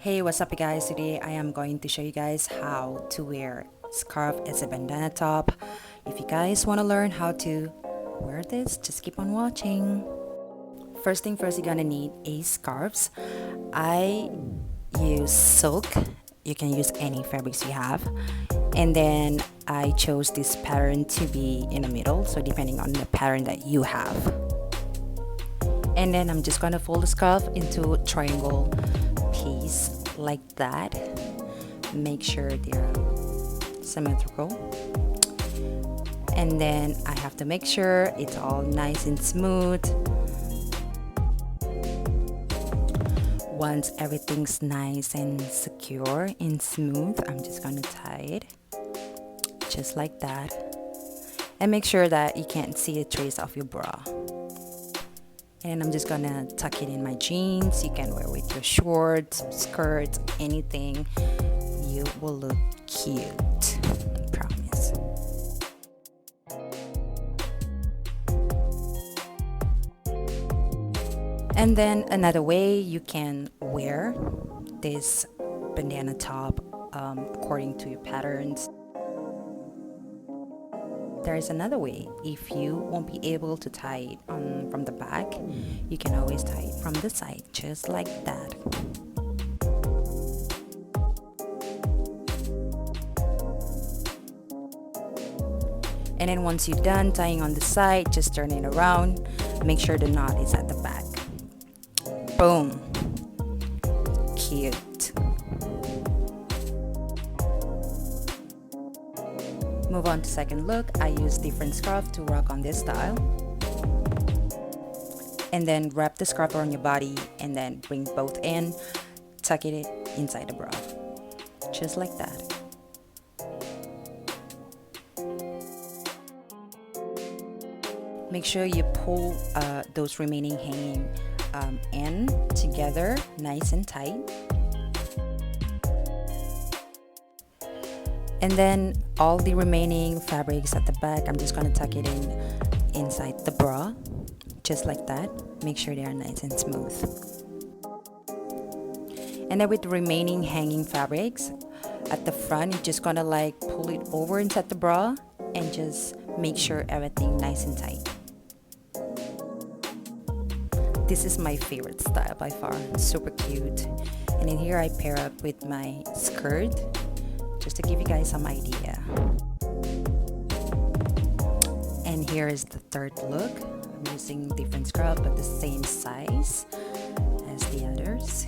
Hey, what's up you guys? Today I am going to show you guys how to wear scarf as a bandana top. If you guys want to learn how to wear this, just keep on watching. First thing first, you're gonna need a scarves. I use silk. You can use any fabrics you have. And then I chose this pattern to be in the middle, so depending on the pattern that you have. And then I'm just gonna fold the scarf into a triangle piece like that. Make sure they're symmetrical, and then I have to make sure it's all nice and smooth. Once everything's nice and secure and smooth, I'm just gonna tie it just like that, and make sure that you can't see a trace of your bra. And I'm just gonna tuck it in my jeans. You can wear with your shorts, skirts, anything. You will look cute, I promise. And then another way you can wear this bandana top according to your patterns. There is another way. If you won't be able to tie it from the back, you can always tie it from the side, just like that. And then once you're done tying on the side, just turn it around. Make sure the knot is at the back. Boom. Cute. Move on to second look. I use different scarf to rock on this style. And then wrap the scarf around your body and then bring both in, tuck it inside the bra. Just like that. Make sure you pull those remaining hanging in together nice and tight. And then all the remaining fabrics at the back, I'm just gonna tuck it in inside the bra, just like that. Make sure they are nice and smooth. And then with the remaining hanging fabrics at the front, you're just gonna like pull it over inside the bra and just make sure everything nice and tight. This is my favorite style by far. It's super cute. And in here I pair up with my skirt, just to give you guys some idea. And here is the third look. I'm using different scarf but the same size as the others.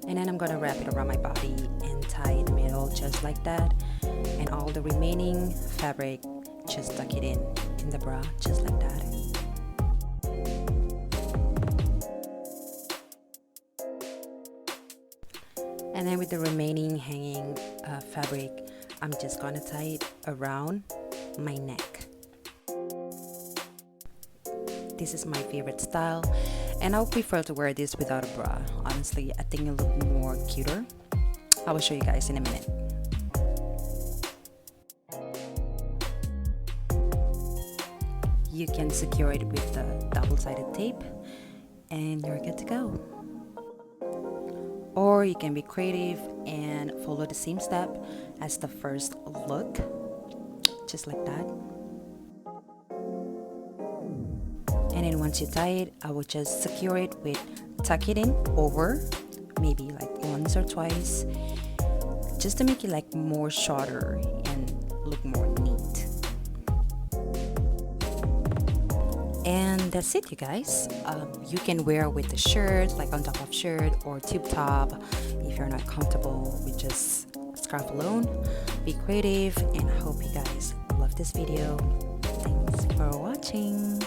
And then I'm gonna wrap it around my body and tie in the middle just like that. And all the remaining fabric, just tuck it in the bra just like that. And then with the remaining hanging fabric, I'm just gonna tie it around my neck. This is my favorite style, and I would prefer to wear this without a bra. Honestly, I think it look more cuter. I will show you guys in a minute. You can secure it with the double-sided tape, and you're good to go. Or you can be creative and follow the same step as the first look, just like that. And then once you tie it, I will just secure it with tuck it in over, maybe like once or twice, just to make it like more shorter and look more neat. And that's it, you guys. You can wear with the shirt, like on top of shirt or tube top. If you're not comfortable with just scarf alone, be creative, and I hope you guys love this video. Thanks for watching.